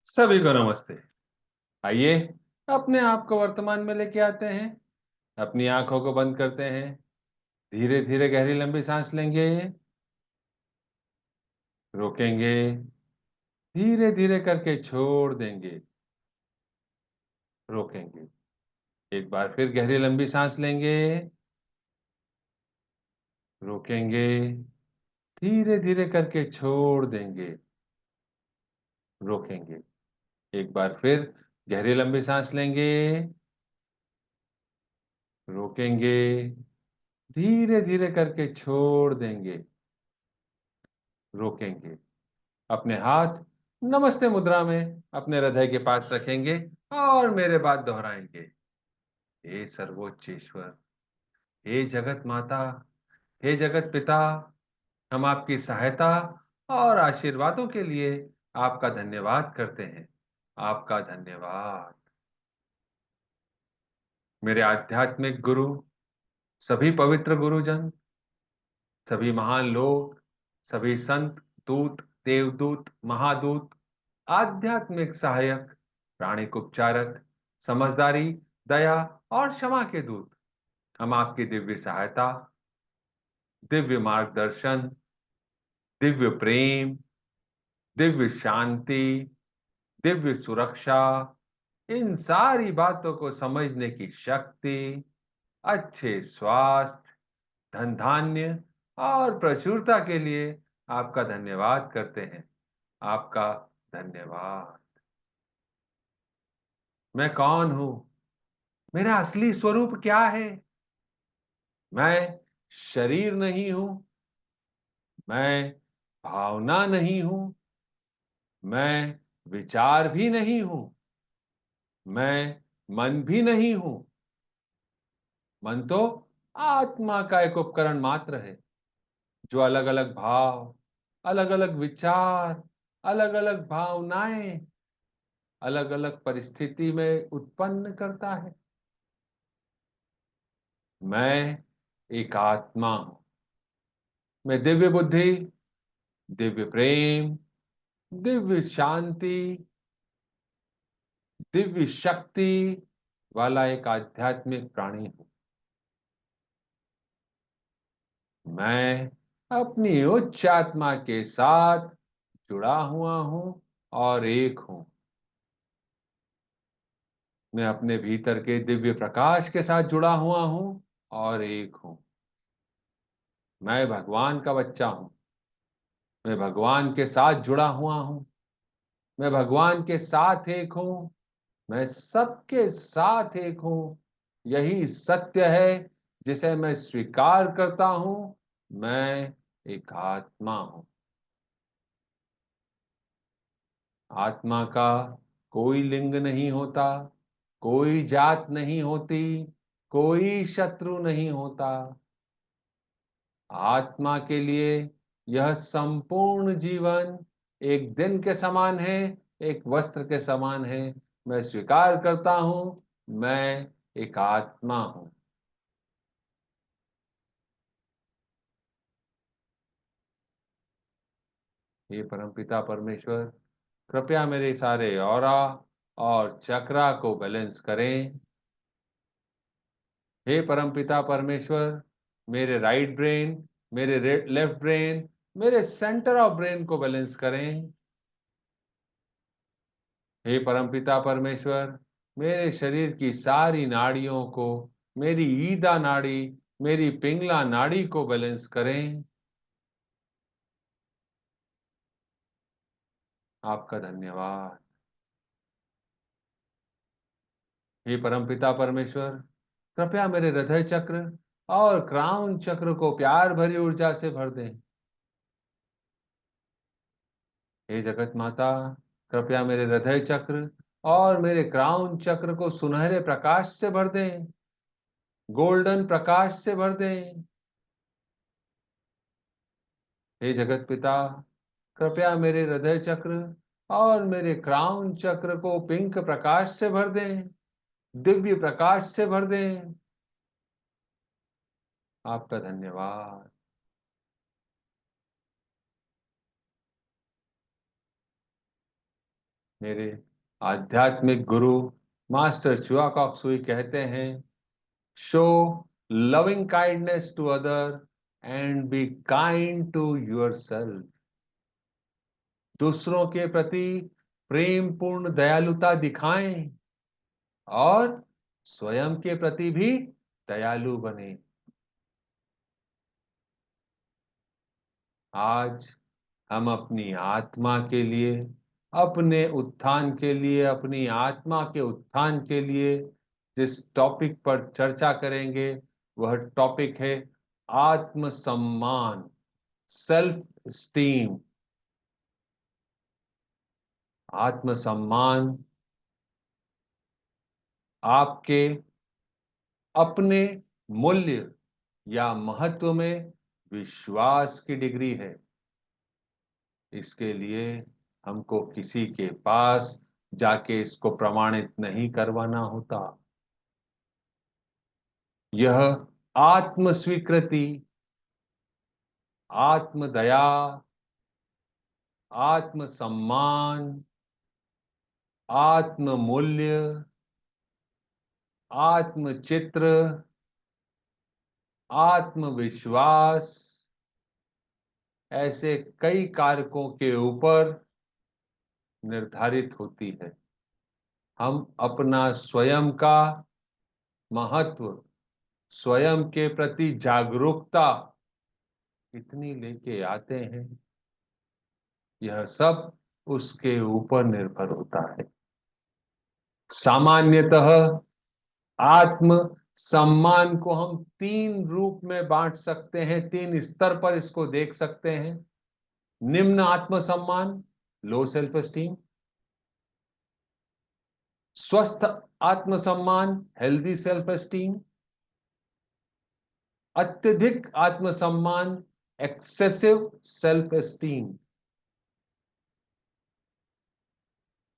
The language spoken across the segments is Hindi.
सभी को नमस्ते। आइए अपने आप को वर्तमान में लेके आते हैं। अपनी आंखों को बंद करते हैं। धीरे धीरे गहरी लंबी सांस लेंगे। रोकेंगे। धीरे धीरे करके छोड़ देंगे। रोकेंगे। एक बार फिर गहरी लंबी सांस लेंगे। रोकेंगे। धीरे धीरे करके छोड़ देंगे। रोकेंगे। एक बार फिर गहरी लंबी सांस लेंगे। रोकेंगे। धीरे धीरे करके छोड़ देंगे। रोकेंगे। अपने हाथ नमस्ते मुद्रा में अपने हृदय के पास रखेंगे और मेरे बाद दोहराएंगे। हे सर्वोच्च ईश्वर, हे जगत माता, हे जगत पिता, हम आपकी सहायता और आशीर्वादों के लिए आपका धन्यवाद करते हैं। आपका धन्यवाद। मेरे आध्यात्मिक गुरु, सभी पवित्र गुरुजन, सभी महान लोग, सभी संत, दूत, देवदूत, महादूत, आध्यात्मिक सहायक, प्राणिक उपचारक, समझदारी, दया और क्षमा के दूत, हम आपकी दिव्य सहायता, दिव्य मार्गदर्शन, दिव्य प्रेम, दिव्य शांति, दिव्य सुरक्षा, इन सारी बातों को समझने की शक्ति, अच्छे स्वास्थ्य, धन धान्य और प्रचुरता के लिए आपका धन्यवाद करते हैं। आपका धन्यवाद। मैं कौन हूं? मेरा असली स्वरूप क्या है? मैं शरीर नहीं हूं। मैं भावना नहीं हूं। मैं विचार भी नहीं हूं। मैं मन भी नहीं हूं। मन तो आत्मा का एक उपकरण मात्र है जो अलग अलग भाव, अलग अलग विचार, अलग अलग भावनाएं अलग अलग परिस्थिति में उत्पन्न करता है। मैं एक आत्मा हूं। मैं दिव्य बुद्धि, दिव्य प्रेम, दिव्य शांति, दिव्य शक्ति वाला एक आध्यात्मिक प्राणी हूं। मैं अपनी उच्च आत्मा के साथ जुड़ा हुआ हूं और एक हूं। मैं अपने भीतर के दिव्य प्रकाश के साथ जुड़ा हुआ हूं और एक हूं। मैं भगवान का बच्चा हूं। मैं भगवान के साथ जुड़ा हुआ हूं। मैं भगवान के साथ एक हूं। मैं सबके साथ एक हूं। यही सत्य है जिसे मैं स्वीकार करता हूं। मैं एक आत्मा हूं। आत्मा का कोई लिंग नहीं होता, कोई जात नहीं होती, कोई शत्रु नहीं होता। आत्मा के लिए यह संपूर्ण जीवन एक दिन के समान है, एक वस्त्र के समान है। मैं स्वीकार करता हूं, मैं एक आत्मा हूं। हे परमपिता परमेश्वर, कृपया मेरे सारे ऑरा और चक्रा को बैलेंस करें। हे परमपिता परमेश्वर, मेरे राइट ब्रेन, मेरे लेफ्ट ब्रेन, मेरे सेंटर ऑफ ब्रेन को बैलेंस करें। हे परमपिता परमेश्वर, मेरे शरीर की सारी नाड़ियों को, मेरी ईदा नाड़ी, मेरी पिंगला नाड़ी को बैलेंस करें। आपका धन्यवाद। हे परमपिता परमेश्वर, कृपया मेरे हृदय चक्र और क्राउन चक्र को प्यार भरी ऊर्जा से भर दें। हे जगत माता, कृपया मेरे हृदय चक्र और मेरे क्राउन चक्र को सुनहरे प्रकाश से भर दें, गोल्डन प्रकाश से भर दें। हे जगत पिता, कृपया मेरे हृदय चक्र और मेरे क्राउन चक्र को पिंक प्रकाश से भर दें, दिव्य प्रकाश से भर दें। आपका धन्यवाद। मेरे आध्यात्मिक गुरु मास्टर चुआ कॉक्सुई कहते हैं, show loving kindness to other and be kind to yourself. दूसरों के प्रति प्रेम पूर्ण दयालुता दिखाएं और स्वयं के प्रति भी दयालु बने। आज हम अपनी आत्मा के लिए, अपने उत्थान के लिए, अपनी आत्मा के उत्थान के लिए जिस टॉपिक पर चर्चा करेंगे वह टॉपिक है आत्मसम्मान, सेल्फ स्टीम। आत्मसम्मान आपके अपने मूल्य या महत्व में विश्वास की डिग्री है। इसके लिए हमको किसी के पास जाके इसको प्रमाणित नहीं करवाना होता। यह आत्म स्वीकृति, आत्म दया, आत्म सम्मान, आत्म मूल्य, आत्म चित्र, आत्मविश्वास, ऐसे कई कारकों के ऊपर निर्धारित होती है। हम अपना स्वयं का महत्व, स्वयं के प्रति जागरूकता कितनी लेके आते हैं, यह सब उसके ऊपर निर्भर होता है। सामान्यतः आत्म सम्मान को हम 3 रूप में बांट सकते हैं, 3 स्तर पर इसको देख सकते हैं। निम्न आत्म सम्मान, लो सेल्फ एस्टीम। स्वस्थ आत्म सम्मान, हेल्दी सेल्फ एस्टीम। अत्यधिक आत्म सम्मान, एक्सेसिव सेल्फ एस्टीम।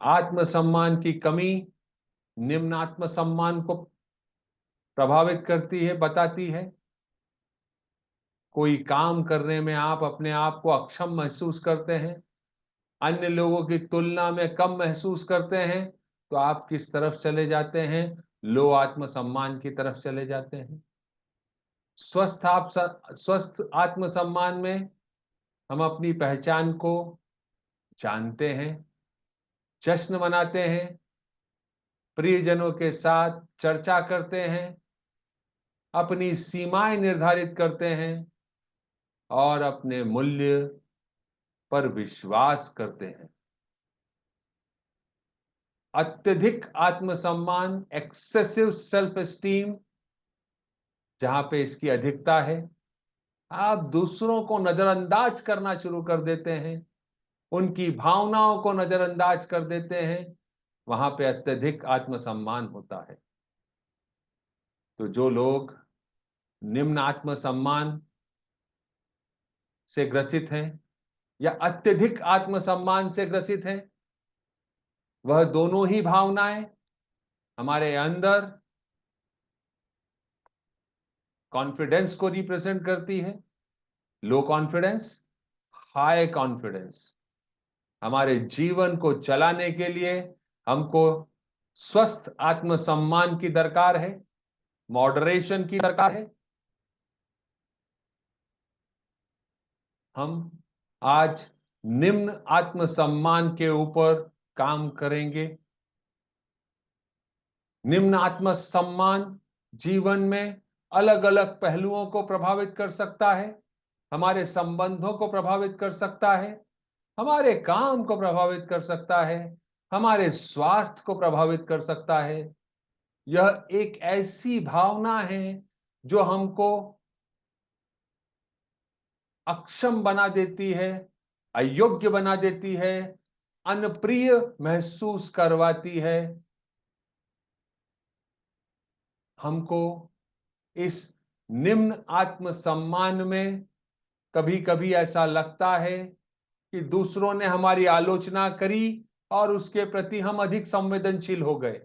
आत्मसम्मान की कमी निम्न आत्मसम्मान को प्रभावित करती है, बताती है। कोई काम करने में आप अपने आप को अक्षम महसूस करते हैं, अन्य लोगों की तुलना में कम महसूस करते हैं, तो आप किस तरफ चले जाते हैं? लो आत्मसम्मान की तरफ चले जाते हैं। स्वस्थ आत्मसम्मान में हम अपनी पहचान को जानते हैं, जश्न मनाते हैं, प्रियजनों के साथ चर्चा करते हैं, अपनी सीमाएं निर्धारित करते हैं और अपने मूल्य पर विश्वास करते हैं। अत्यधिक आत्मसम्मान, एक्सेसिव सेल्फ एस्टीम, जहां पे इसकी अधिकता है, आप दूसरों को नजरअंदाज करना शुरू कर देते हैं, उनकी भावनाओं को नजरअंदाज कर देते हैं, वहां पे अत्यधिक आत्मसम्मान होता है। तो जो लोग निम्न आत्मसम्मान से ग्रसित हैं या अत्यधिक आत्मसम्मान से ग्रसित हैं, वह दोनों ही भावनाएं हमारे अंदर कॉन्फिडेंस को रिप्रेजेंट करती है। Low confidence, high confidence. हमारे जीवन को चलाने के लिए हमको स्वस्थ आत्मसम्मान की दरकार है, मॉडरेशन की दरकार है। हम आज निम्न आत्मसम्मान के ऊपर काम करेंगे। निम्न आत्मसम्मान जीवन में अलग अलग पहलुओं को प्रभावित कर सकता है, हमारे संबंधों को प्रभावित कर सकता है, हमारे काम को प्रभावित कर सकता है, हमारे स्वास्थ्य को प्रभावित कर सकता है। यह एक ऐसी भावना है जो हमको अक्षम बना देती है, अयोग्य बना देती है, अनप्रिय महसूस करवाती है। हमको इस निम्न आत्मसम्मान में कभी कभी ऐसा लगता है कि दूसरों ने हमारी आलोचना करी और उसके प्रति हम अधिक संवेदनशील हो गए।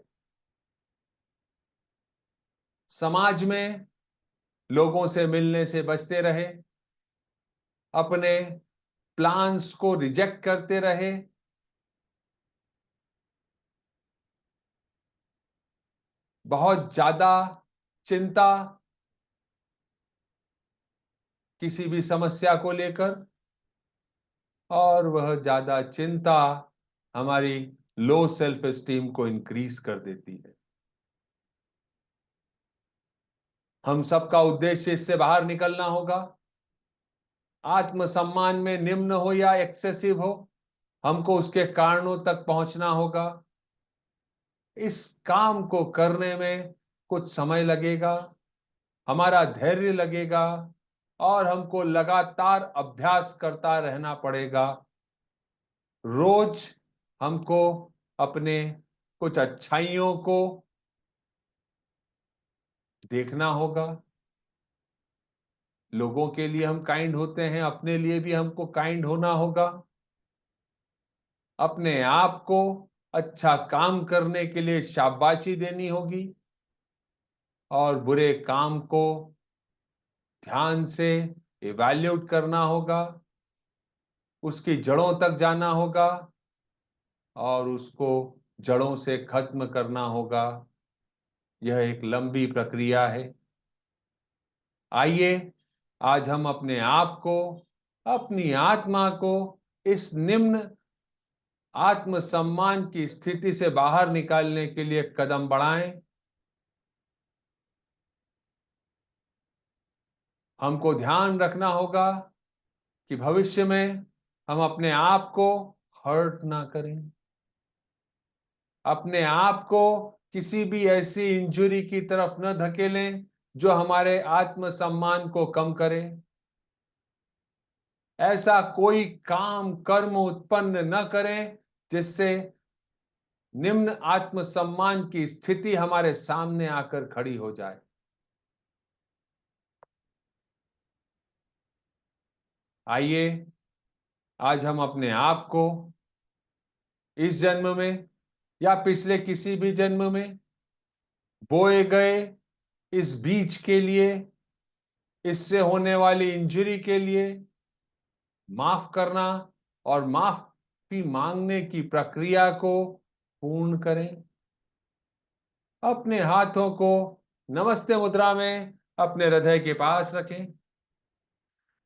समाज में लोगों से मिलने से बचते रहे, अपने प्लान्स को रिजेक्ट करते रहे, बहुत ज्यादा चिंता किसी भी समस्या को लेकर, और वह ज्यादा चिंता हमारी लो सेल्फ एस्टीम को इंक्रीज कर देती है। हम सबका उद्देश्य इससे बाहर निकलना होगा। आत्मसम्मान में निम्न हो या एक्सेसिव हो, हमको उसके कारणों तक पहुंचना होगा। इस काम को करने में कुछ समय लगेगा, हमारा धैर्य लगेगा, और हमको लगातार अभ्यास करता रहना पड़ेगा। रोज हमको अपने कुछ अच्छाइयों को देखना होगा। लोगों के लिए हम काइंड होते हैं, अपने लिए भी हमको काइंड होना होगा। अपने आप को अच्छा काम करने के लिए शाबाशी देनी होगी, और बुरे काम को ध्यान से इवैल्यूएट करना होगा, उसकी जड़ों तक जाना होगा, और उसको जड़ों से खत्म करना होगा। यह एक लंबी प्रक्रिया है। आइए आज हम अपने आप को, अपनी आत्मा को इस निम्न आत्मसम्मान की स्थिति से बाहर निकालने के लिए कदम बढ़ाएं। हमको ध्यान रखना होगा कि भविष्य में हम अपने आप को हर्ट ना करें, अपने आप को किसी भी ऐसी इंजरी की तरफ न धकेलें जो हमारे आत्मसम्मान को कम करे। ऐसा कोई काम कर्म उत्पन्न न करें जिससे निम्न आत्मसम्मान की स्थिति हमारे सामने आकर खड़ी हो जाए। आइए आज हम अपने आप को इस जन्म में या पिछले किसी भी जन्म में बोए गए इस बीज के लिए, इससे होने वाली इंजरी के लिए माफ करना और माफी मांगने की प्रक्रिया को पूर्ण करें। अपने हाथों को नमस्ते मुद्रा में अपने हृदय के पास रखें।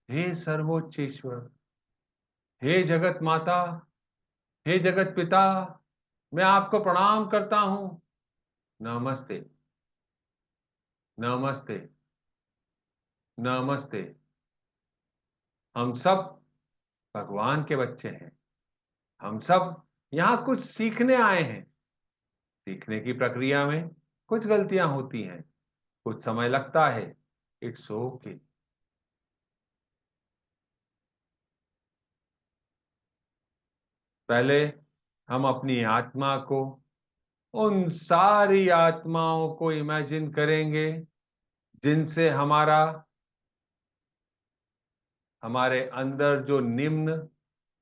हे सर्वोच्च ईश्वर, हे जगत माता, हे जगत पिता, मैं आपको प्रणाम करता हूं। नमस्ते, नमस्ते, नमस्ते। हम सब भगवान के बच्चे हैं। हम सब यहाँ कुछ सीखने आए हैं। सीखने की प्रक्रिया में कुछ गलतियां होती हैं, कुछ समय लगता है। It's okay. पहले हम अपनी आत्मा को, उन सारी आत्माओं को इमेजिन करेंगे जिनसे हमारे अंदर जो निम्न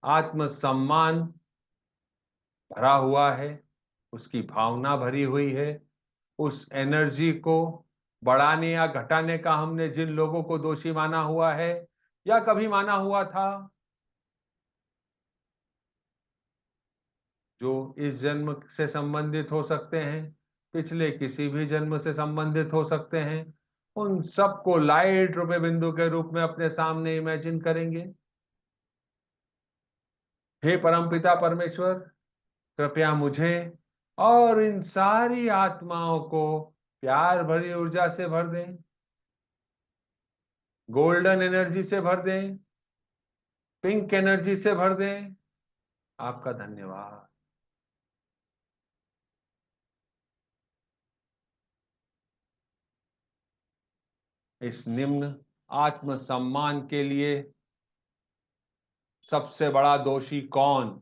आत्मसम्मान भरा हुआ है, उसकी भावना भरी हुई है। उस एनर्जी को बढ़ाने या घटाने का हमने जिन लोगों को दोषी माना हुआ है या कभी माना हुआ था, जो इस जन्म से संबंधित हो सकते हैं, पिछले किसी भी जन्म से संबंधित हो सकते हैं, उन सबको लाइट रूपे बिंदु के रूप में अपने सामने इमेजिन करेंगे। हे परमपिता परमेश्वर, कृपया मुझे और इन सारी आत्माओं को प्यार भरी ऊर्जा से भर दें, गोल्डन एनर्जी से भर दें, पिंक एनर्जी से भर दें। आपका धन्यवाद। इस निम्न आत्मसम्मान के लिए सबसे बड़ा दोषी कौन?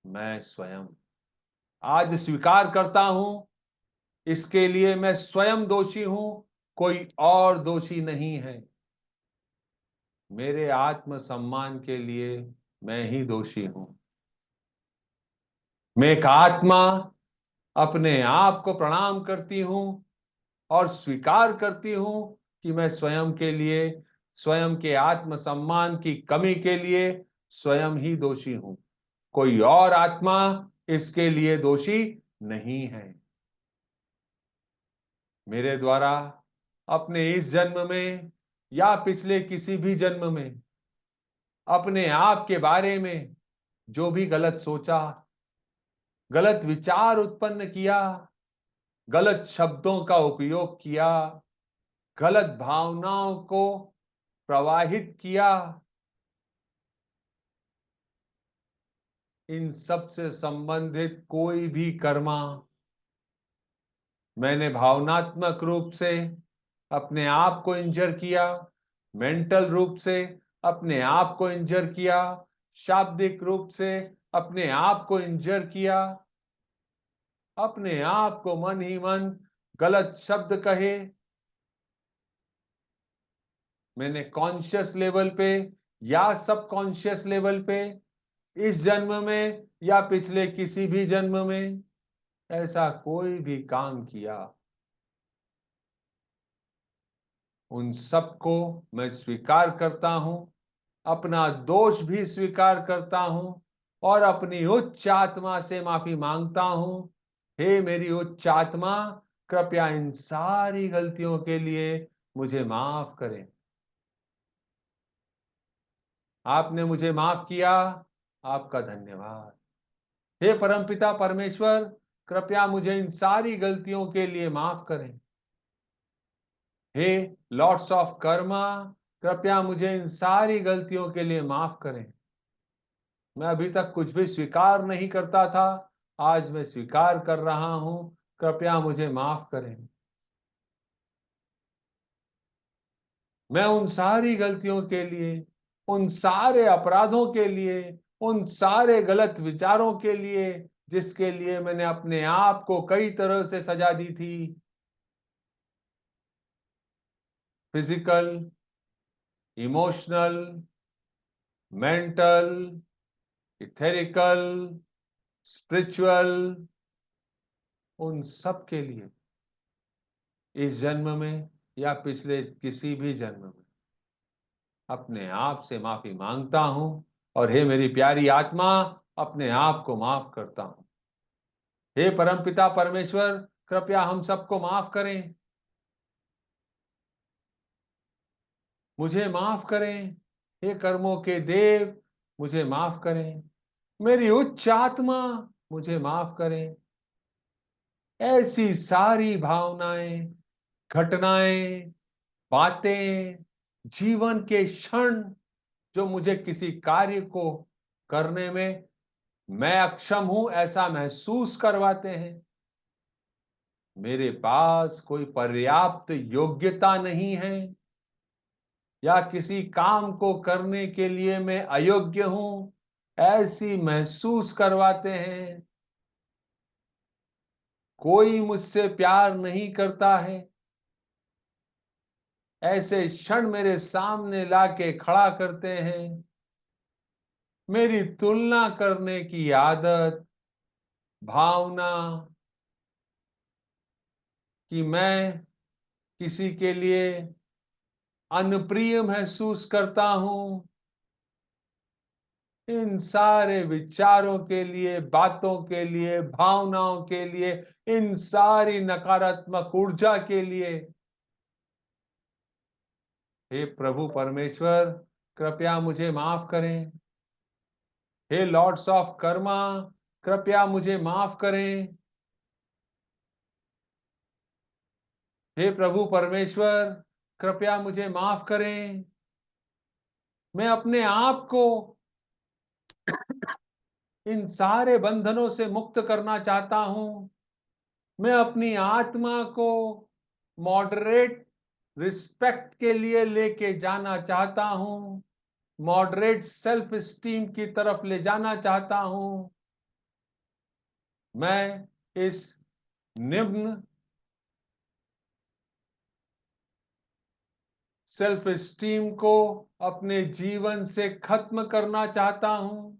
मैं स्वयं। आज स्वीकार करता हूं, इसके लिए मैं स्वयं दोषी हूं, कोई और दोषी नहीं है। मेरे आत्मसम्मान के लिए मैं ही दोषी हूं। मैं एक आत्मा अपने आप को प्रणाम करती हूं और स्वीकार करती हूं कि मैं स्वयं के लिए, स्वयं के आत्मसम्मान की कमी के लिए स्वयं ही दोषी हूं। कोई और आत्मा इसके लिए दोषी नहीं है। मेरे द्वारा अपने इस जन्म में या पिछले किसी भी जन्म में अपने आप के बारे में जो भी गलत सोचा, गलत विचार उत्पन्न किया, गलत शब्दों का उपयोग किया, गलत भावनाओं को प्रवाहित किया, इन सब से संबंधित कोई भी कर्मा मैंने भावनात्मक रूप से अपने आप को इंजर किया, मेंटल रूप से अपने आप को इंजर किया, शाब्दिक रूप से अपने आप को इंजर किया, अपने आप को मन ही मन गलत शब्द कहे, मैंने कॉन्शियस लेवल पे या सबकॉन्शियस लेवल पे इस जन्म में या पिछले किसी भी जन्म में ऐसा कोई भी काम किया, उन सबको मैं स्वीकार करता हूं, अपना दोष भी स्वीकार करता हूं और अपनी उच्च आत्मा से माफी मांगता हूं। हे मेरी उच्च आत्मा, कृपया इन सारी गलतियों के लिए मुझे माफ करें। आपने मुझे माफ किया, आपका धन्यवाद। हे परमपिता परमेश्वर, कृपया मुझे इन सारी गलतियों के लिए माफ करें। हे लॉर्ड्स ऑफ कर्मा, कृपया मुझे इन सारी गलतियों के लिए माफ करें। मैं अभी तक कुछ भी स्वीकार नहीं करता था, आज मैं स्वीकार कर रहा हूं, कृपया मुझे माफ करें। मैं उन सारी गलतियों के लिए, उन सारे अपराधों के लिए, उन सारे गलत विचारों के लिए जिसके लिए मैंने अपने आप को कई तरह से सजा दी थी, फिजिकल, इमोशनल, मेंटल, इथेरिकल, स्पिरिचुअल, उन सब के लिए इस जन्म में या पिछले किसी भी जन्म में अपने आप से माफी मांगता हूं और हे मेरी प्यारी आत्मा, अपने आप को माफ करता हूं। हे परमपिता परमेश्वर, कृपया हम सबको माफ करें, मुझे माफ करें। हे कर्मों के देव, मुझे माफ करें। मेरी उच्च आत्मा, मुझे माफ करें। ऐसी सारी भावनाएं, घटनाएं, बातें, जीवन के क्षण जो मुझे किसी कार्य को करने में मैं अक्षम हूं ऐसा महसूस करवाते हैं, मेरे पास कोई पर्याप्त योग्यता नहीं है या किसी काम को करने के लिए मैं अयोग्य हूं ऐसी महसूस करवाते हैं, कोई मुझसे प्यार नहीं करता है ऐसे क्षण मेरे सामने लाके खड़ा करते हैं। मेरी तुलना करने की आदत, भावना कि मैं किसी के लिए अनप्रिय महसूस करता हूं, इन सारे विचारों के लिए, बातों के लिए, भावनाओं के लिए, इन सारी नकारात्मक ऊर्जा के लिए हे प्रभु परमेश्वर, कृपया मुझे माफ करें। हे लॉर्ड्स ऑफ कर्मा, कृपया मुझे माफ करें। हे प्रभु परमेश्वर, कृपया मुझे माफ करें। मैं अपने आप को इन सारे बंधनों से मुक्त करना चाहता हूं। मैं अपनी आत्मा को मॉडरेट रिस्पेक्ट के लिए लेके जाना चाहता हूं, मॉडरेट सेल्फ स्टीम की तरफ ले जाना चाहता हूं। मैं इस निम्न सेल्फ स्टीम को अपने जीवन से खत्म करना चाहता हूं,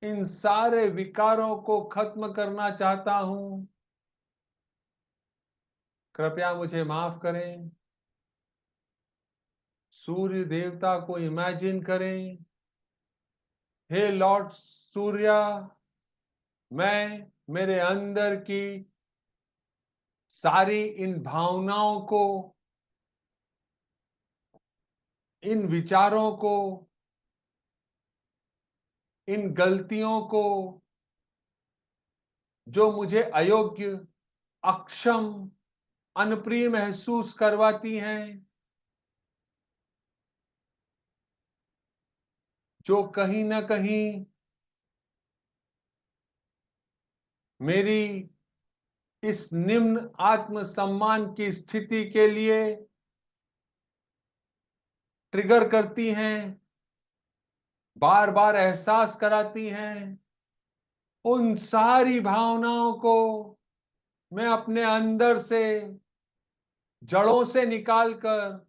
इन सारे विकारों को खत्म करना चाहता हूं। कृपया मुझे माफ करें। सूर्य देवता को इमेजिन करें। हे लॉर्ड सूर्य, मैं मेरे अंदर की सारी इन भावनाओं को, इन विचारों को, इन गलतियों को जो मुझे अयोग्य, अक्षम, अनप्रिय महसूस करवाती हैं, जो कहीं न कहीं मेरी इस निम्न आत्मसम्मान की स्थिति के लिए ट्रिगर करती हैं, बार-बार एहसास कराती हैं, उन सारी भावनाओं को मैं अपने अंदर से, जड़ों से निकाल कर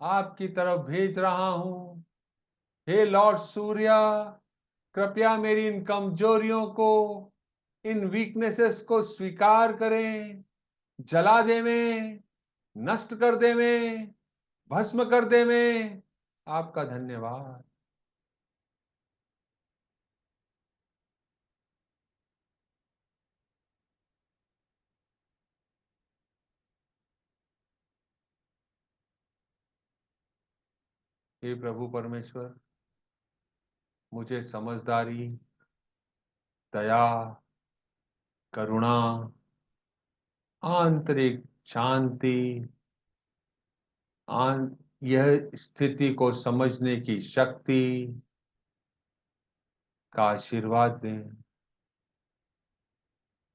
आपकी तरफ भेज रहा हूं। हे लॉर्ड सूर्या, कृपया मेरी इन कमजोरियों को, इन वीकनेसेस को स्वीकार करें, जला देवें, नष्ट कर देवें, भस्म कर देवें। आपका धन्यवाद। हे प्रभु परमेश्वर, मुझे समझदारी, दया, करुणा, आंतरिक शांति, यह स्थिति को समझने की शक्ति का आशीर्वाद दें।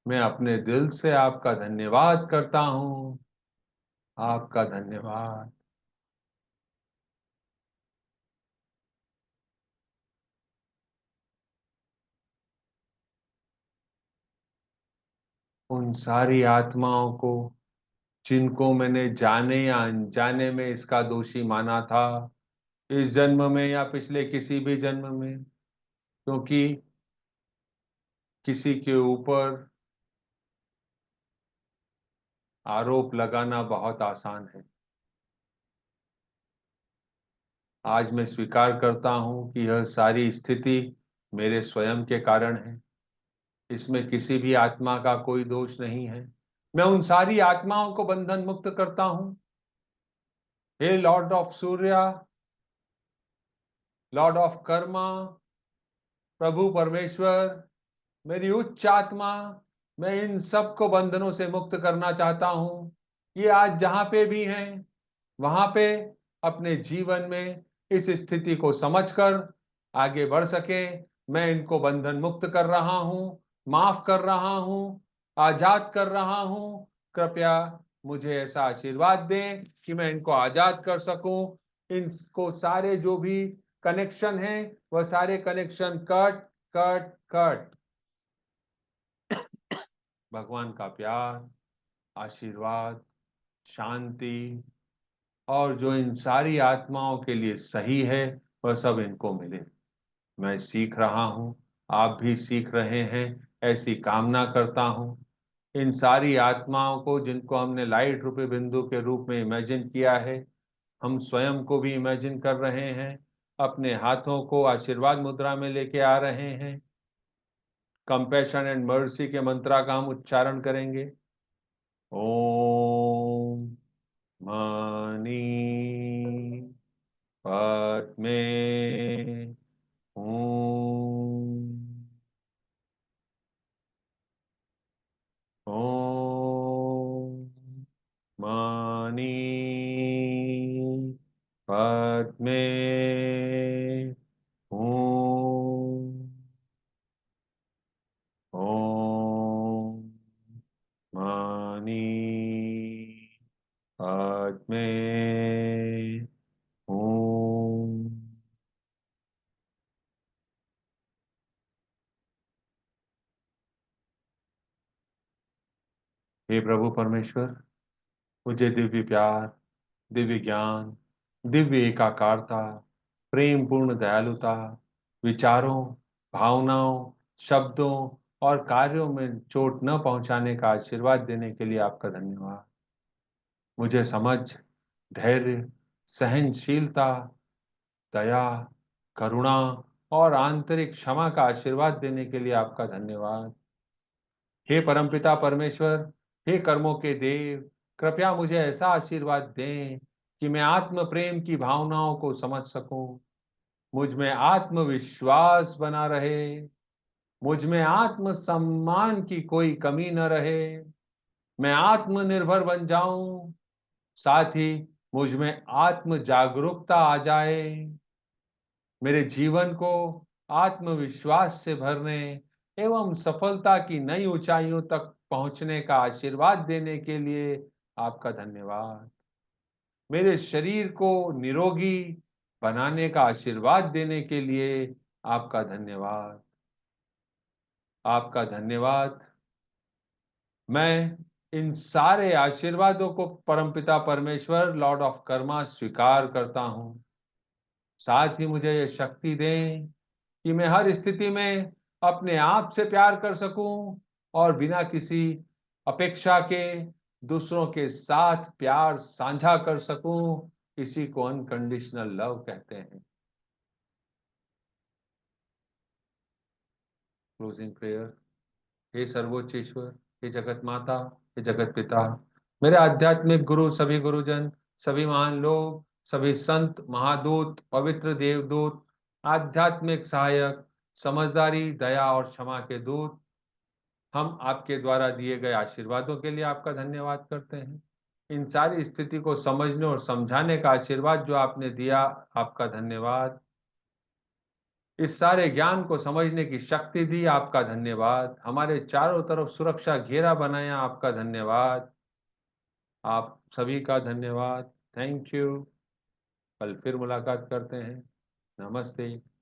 मैं अपने दिल से आपका धन्यवाद करता हूं। आपका धन्यवाद। उन सारी आत्माओं को जिनको मैंने जाने या अनजाने में इसका दोषी माना था, इस जन्म में या पिछले किसी भी जन्म में, क्योंकि किसी के ऊपर आरोप लगाना बहुत आसान है। आज मैं स्वीकार करता हूं कि यह सारी स्थिति मेरे स्वयं के कारण है। इसमें किसी भी आत्मा का कोई दोष नहीं है। मैं उन सारी आत्माओं को बंधन मुक्त करता हूं। हे lord of Surya, lord of karma, प्रभु परमेश्वर, मेरी उच्च आत्मा, मैं इन सब को बंधनों से मुक्त करना चाहता हूं। ये आज जहां पे भी हैं, वहां पे अपने जीवन में इस स्थिति को समझकर आगे बढ़ सके। मैं इनको बंधन मुक्त कर रहा हूं, माफ कर रहा हूं, आजाद कर रहा हूं। कृपया मुझे ऐसा आशीर्वाद दें कि मैं इनको आजाद कर सकूं। इनको सारे जो भी कनेक्शन हैं, वह सारे कनेक्शन कट कट कट। भगवान का प्यार, आशीर्वाद, शांति और जो इन सारी आत्माओं के लिए सही है, वह सब इनको मिले। मैं सीख रहा हूं, आप भी सीख रहे हैं, ऐसी कामना करता हूं। इन सारी आत्माओं को जिनको हमने लाइट रूपी बिंदु के रूप में इमेजिन किया है, हम स्वयं को भी इमेजिन कर रहे हैं, अपने हाथों को आशीर्वाद मुद्रा में लेके आ रहे हैं। कंपैशन एंड मर्सी के मंत्रा का हम उच्चारण करेंगे। ओम मणि पद्मे हूँ। ओम मणि पद्मे हूँ। ओम मणि पद्मे हूँ। हे प्रभु परमेश्वर, मुझे दिव्य प्यार, दिव्य ज्ञान, दिव्य एकाकारता, प्रेम पूर्ण दयालुता, विचारों, भावनाओं, शब्दों और कार्यों में चोट न पहुंचाने का आशीर्वाद देने के लिए आपका धन्यवाद। मुझे समझ, धैर्य, सहनशीलता, दया, करुणा और आंतरिक क्षमा का आशीर्वाद देने के लिए आपका धन्यवाद। हे परमपिता परमेश्वर, हे कर्मों के देव, कृपया मुझे ऐसा आशीर्वाद दें कि मैं आत्म प्रेम की भावनाओं को समझ सकूं, मुझ में आत्मविश्वास बना रहे, मुझ में आत्म सम्मान की कोई कमी न रहे, मैं आत्मनिर्भर बन जाऊं, साथ ही मुझ में आत्म जागरूकता आ जाए, मेरे जीवन को आत्मविश्वास से भरने एवं सफलता की नई ऊंचाइयों तक पहुंचने का आशीर्वाद देने के लिए आपका धन्यवाद। मेरे शरीर को निरोगी बनाने का आशीर्वाद देने के लिए आपका धन्यवाद। आपका धन्यवाद। मैं इन सारे आशीर्वादों को परमपिता परमेश्वर लॉर्ड ऑफ कर्मा स्वीकार करता हूं। साथ ही मुझे ये शक्ति दें कि मैं हर स्थिति में अपने आप से प्यार कर सकूं और बिना किसी अपेक्षा के दूसरों के साथ प्यार साझा कर सकूं। इसी को अनकंडीशनल लव कहते हैं। Closing prayer. हे सर्वोच्च ईश्वर, हे जगत माता, हे जगत पिता, मेरे आध्यात्मिक गुरु, सभी गुरुजन, सभी महान लोग, सभी संत, महादूत, पवित्र देवदूत, आध्यात्मिक सहायक, समझदारी, दया और क्षमा के दूत, हम आपके द्वारा दिए गए आशीर्वादों के लिए आपका धन्यवाद करते हैं। इन सारी स्थिति को समझने और समझाने का आशीर्वाद जो आपने दिया, आपका धन्यवाद। इस सारे ज्ञान को समझने की शक्ति दी, आपका धन्यवाद। हमारे चारों तरफ सुरक्षा घेरा बनाया, आपका धन्यवाद। आप सभी का धन्यवाद। Thank you. कल फिर मुलाकात करते हैं। नमस्ते।